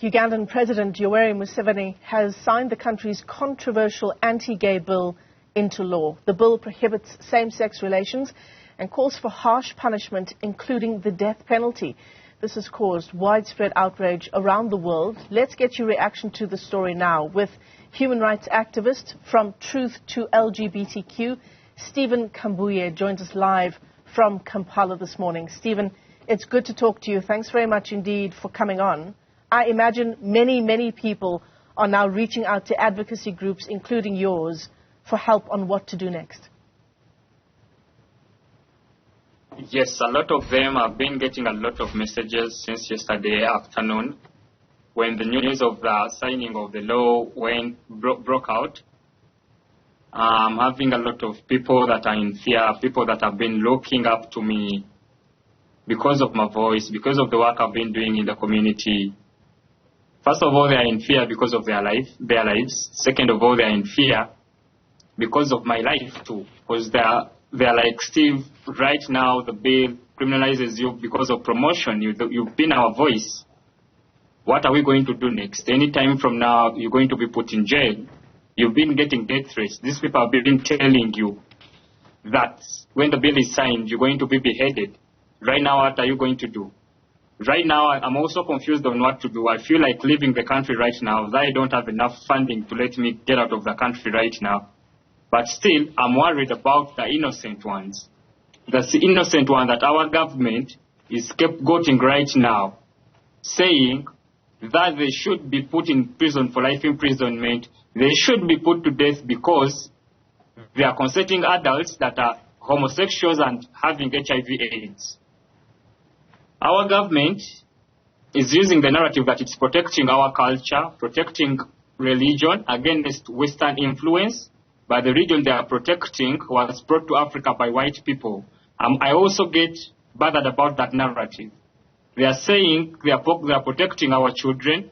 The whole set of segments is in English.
Ugandan President Yoweri Museveni has signed the country's controversial anti-gay bill into law. The bill prohibits same-sex relations and calls for harsh punishment, including the death penalty. This has caused widespread outrage around the world. Let's get your reaction to the story now with human rights activist from Truth to LGBTQ, Stephen Kabuye, joins us live from Kampala this morning. Stephen, it's good to talk to you. Thanks very much indeed for coming on. I imagine many people are now reaching out to advocacy groups, including yours, for help on what to do next. Yes, a lot of them have been getting a lot of messages since yesterday afternoon when the news of the signing of the law broke out. I'm having a lot of people that are in fear, people that have been looking up to me because of my voice, because of the work I've been doing in the community. First of all, they are in fear because of their lives. Second of all, they are in fear because of my life too. Because they're like, Steve, right now the bill criminalizes you because of promotion. You've been our voice. What are we going to do next? Anytime from now, you're going to be put in jail. You've been getting death threats. These people have been telling you that when the bill is signed, you're going to be beheaded. Right now, what are you going to do? Right now, I'm also confused on what to do. I feel like leaving the country right now. I don't have enough funding to let me get out of the country right now. But still, I'm worried about the innocent ones. The innocent one that our government is scapegoating right now, saying that they should be put in prison for life imprisonment. They should be put to death because they are consenting adults that are homosexuals and having HIV/AIDS. Our government is using the narrative that it's protecting our culture, protecting religion against Western influence. But the religion they are protecting was brought to Africa by white people. I also get bothered about that narrative. They are saying they are protecting our children.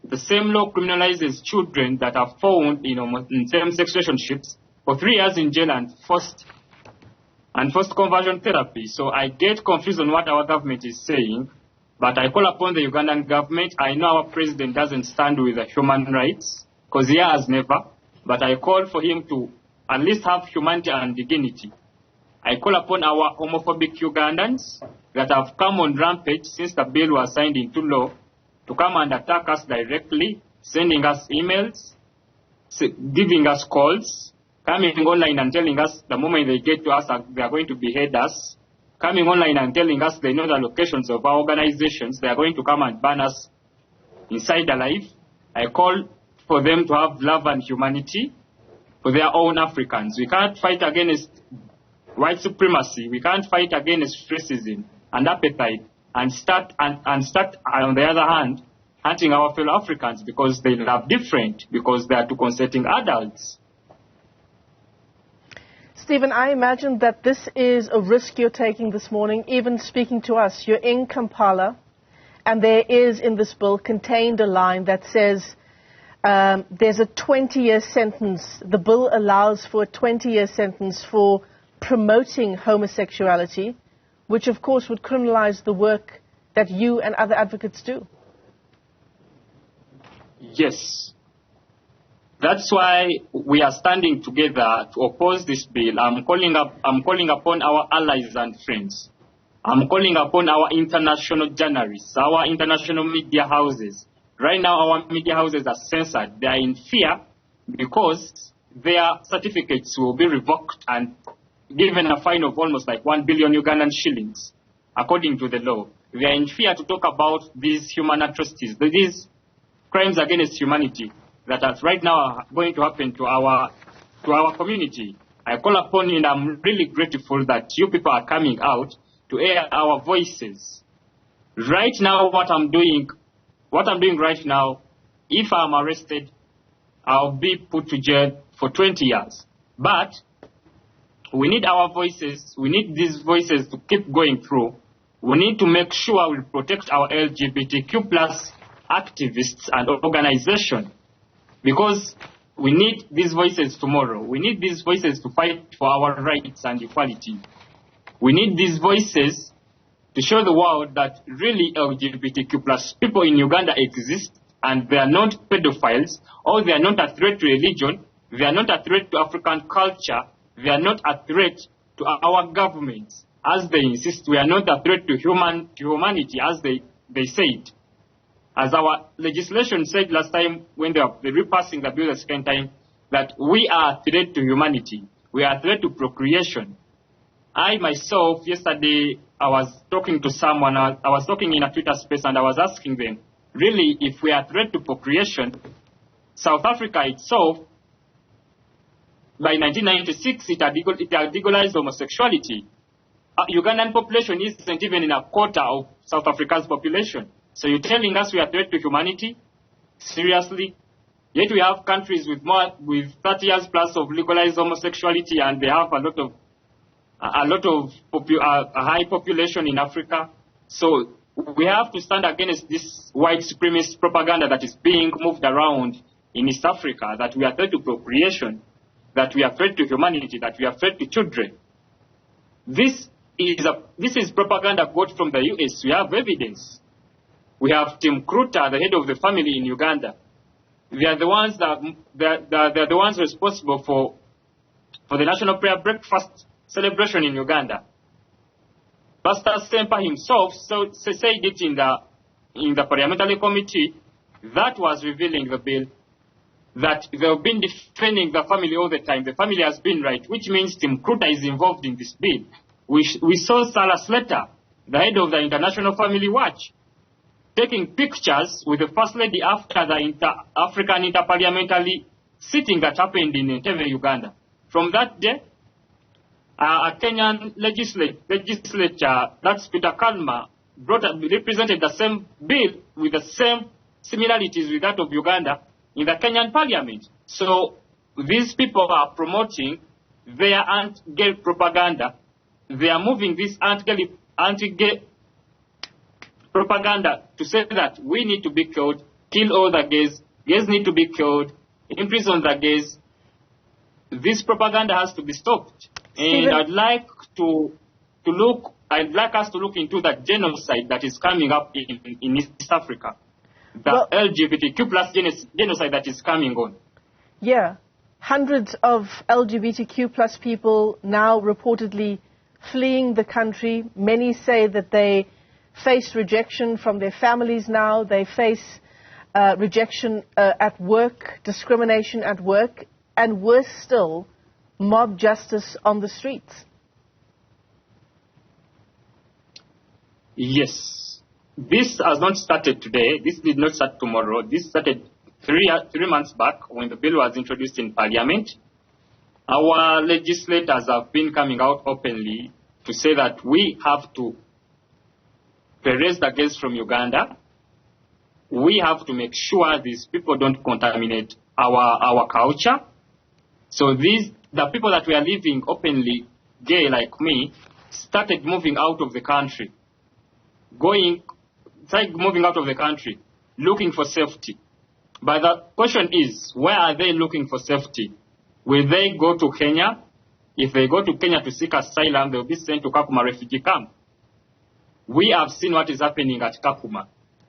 The same law criminalizes children that are found in same-sex relationships for 3 years in jail and forced conversion therapy. So I get confused on what our government is saying, but I call upon the Ugandan government. I know our president doesn't stand with the human rights, because he has never, but I call for him to at least have humanity and dignity. I call upon our homophobic Ugandans that have come on rampage since the bill was signed into law to come and attack us directly, sending us emails, giving us calls, coming online and telling us the moment they get to us they are going to behead us, coming online and telling us they know the locations of our organizations, they are going to come and ban us inside alive. I call for them to have love and humanity for their own Africans. We can't fight against white supremacy. We can't fight against racism and apartheid and start on the other hand, hunting our fellow Africans because they love different, because they are two consenting adults. Stephen, I imagine that this is a risk you're taking this morning, even speaking to us. You're in Kampala, and there is in this bill contained a line that says there's a 20-year sentence. The bill allows for a 20-year sentence for promoting homosexuality, which of course would criminalize the work that you and other advocates do. Yes. That's why we are standing together to oppose this bill. I'm calling upon our allies and friends. I'm calling upon our international journalists, our international media houses. Right now, our media houses are censored. They are in fear because their certificates will be revoked and given a fine of almost like 1 billion Ugandan shillings, according to the law. They are in fear to talk about these human atrocities, these crimes against humanity that are right now are going to happen to our community. I call upon you, and I'm really grateful that you people are coming out to air our voices. Right now, what I'm doing right now, if I'm arrested, I'll be put to jail for 20 years. But we need our voices. We need these voices to keep going through. We need to make sure we protect our LGBTQ plus activists and organizations, because we need these voices tomorrow. We need these voices to fight for our rights and equality. We need these voices to show the world that really LGBTQ plus people in Uganda exist and they are not pedophiles, or they are not a threat to religion, they are not a threat to African culture, they are not a threat to our governments, as they insist. We are not a threat to humanity, as they said. As our legislation said last time when they were repassing the bill the second time, that we are a threat to humanity. We are a threat to procreation. I myself, yesterday, I was talking to someone, I was talking in a Twitter space, and I was asking them, really, if we are a threat to procreation, South Africa itself, by 1996, it had legalized homosexuality. Ugandan population isn't even in a quarter of South Africa's population. So you're telling us we are a threat to humanity? Seriously? Yet we have countries with 30 years plus of legalized homosexuality, and they have a high population in Africa. So we have to stand against this white supremacist propaganda that is being moved around in East Africa, that we are a threat to procreation, that we are a threat to humanity, that we are a threat to children. This is propaganda got from the US. We have evidence. We have Tim Kruta, the head of the family in Uganda. They are the ones they're the ones responsible for the National Prayer Breakfast celebration in Uganda. Pastor Semper himself said it in the parliamentary committee that was revealing the bill, that they've been defending the family all the time. The family has been right, which means Tim Kruta is involved in this bill. We saw Sarah Slater, the head of the International Family Watch, taking pictures with the First Lady after the African Interparliamentary sitting that happened in Entebbe, Uganda. From that day, a Kenyan legislature, that's Peter Kalma, represented the same bill with the same similarities with that of Uganda in the Kenyan parliament. So these people are promoting their anti-gay propaganda. They are moving this anti-gay propaganda to say that we need to be killed, kill all the gays need to be killed, imprison the gays. This propaganda has to be stopped. And I'd like us to look into the genocide that is coming up in East Africa. The LGBTQ plus genocide that is coming on. Yeah. Hundreds of LGBTQ plus people now reportedly fleeing the country. Many say that they face rejection from their families now. They face rejection at work, discrimination at work, and worse still, mob justice on the streets. Yes. This has not started today. This did not start tomorrow. This started three months back when the bill was introduced in Parliament. Our legislators have been coming out openly to say that we have to erase the gays from Uganda. We have to make sure these people don't contaminate our culture. So the people that were living openly gay like me started moving out of the country, looking for safety. But the question is, where are they looking for safety? Will they go to Kenya? If they go to Kenya to seek asylum, they will be sent to Kakuma refugee camp. We have seen what is happening at Kakuma.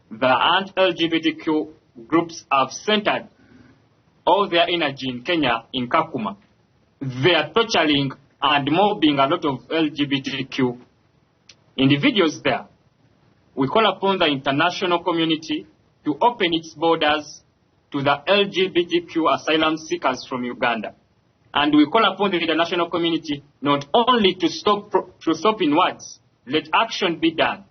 The anti-LGBTQ groups have centered all their energy in Kenya, in Kakuma. They are torturing and mobbing a lot of LGBTQ individuals there. We call upon the international community to open its borders to the LGBTQ asylum seekers from Uganda. And we call upon the international community not only to stop in words. Let action be done.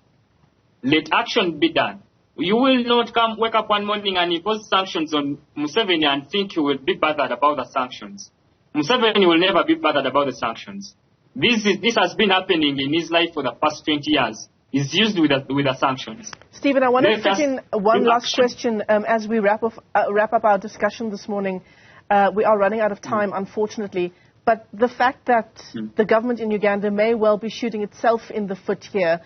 Let action be done. You will not wake up one morning and impose sanctions on Museveni and think you will be bothered about the sanctions. Museveni will never be bothered about the sanctions. This has been happening in his life for the past 20 years. He's used with the sanctions. Stephen, I want to fit in one last question as we wrap up our discussion this morning. We are running out of time, unfortunately. But the fact that the government in Uganda may well be shooting itself in the foot here.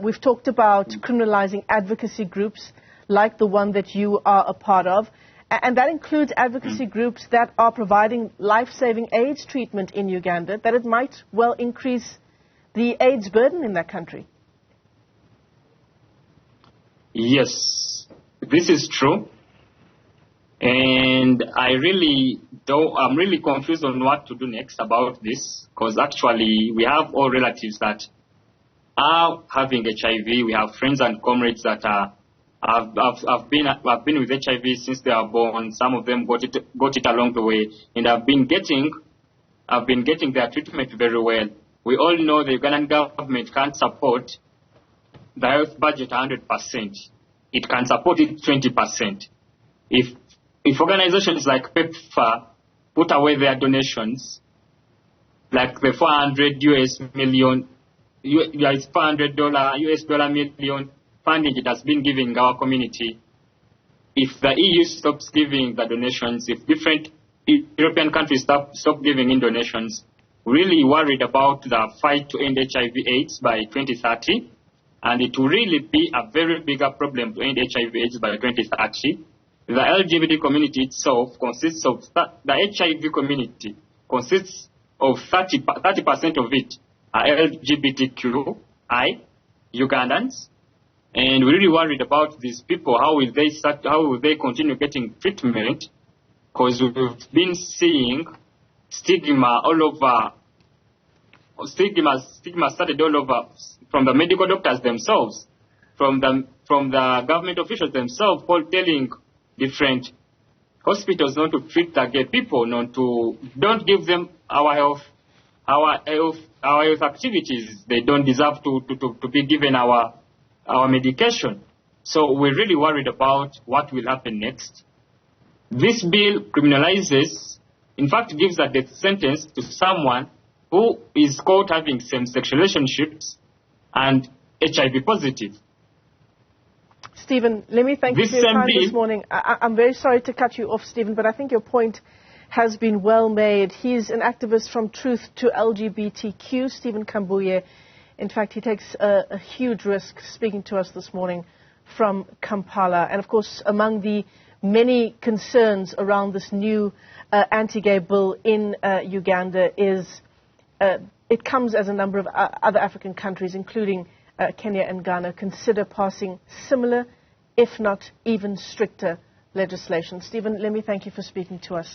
We've talked about criminalizing advocacy groups like the one that you are a part of. And that includes advocacy groups that are providing life-saving AIDS treatment in Uganda, that it might well increase the AIDS burden in that country. Yes, this is true. And I'm really confused on what to do next about this, because actually we have all relatives that are having HIV. We have friends and comrades that have been with HIV since they are born. Some of them got it along the way, and have been getting their treatment very well. We all know the Ugandan government can't support the health budget 100%. It can support it 20%. If organizations like PEPFAR put away their donations, like the $400 million funding it has been giving our community, if the EU stops giving the donations, if different European countries stop giving in donations, really worried about the fight to end HIV/AIDS by 2030, and it will really be a very bigger problem to end HIV/AIDS by 2030. The LGBT community itself consists of, the HIV community consists of 30% of it are LGBTQI Ugandans, and we're really worried about these people. How will they continue getting treatment? Because we've been seeing stigma all over. Stigma started all over, from the medical doctors themselves, from the government officials themselves, all telling different hospitals not to treat the gay people, don't give them our health activities. They don't deserve to be given our medication. So we're really worried about what will happen next. This bill criminalizes, in fact, gives a death sentence to someone who is caught having same-sex relationships and HIV positive. Stephen, let me thank you for your time this morning. I'm very sorry to cut you off, Stephen, but I think your point has been well made. He's an activist from Truth to LGBTQ, Stephen Kabuye. In fact, he takes a huge risk speaking to us this morning from Kampala. And, of course, among the many concerns around this new anti-gay bill in Uganda is it comes as a number of other African countries, including Kenya and Ghana, consider passing similar, if not even stricter, legislation. Stephen, let me thank you for speaking to us.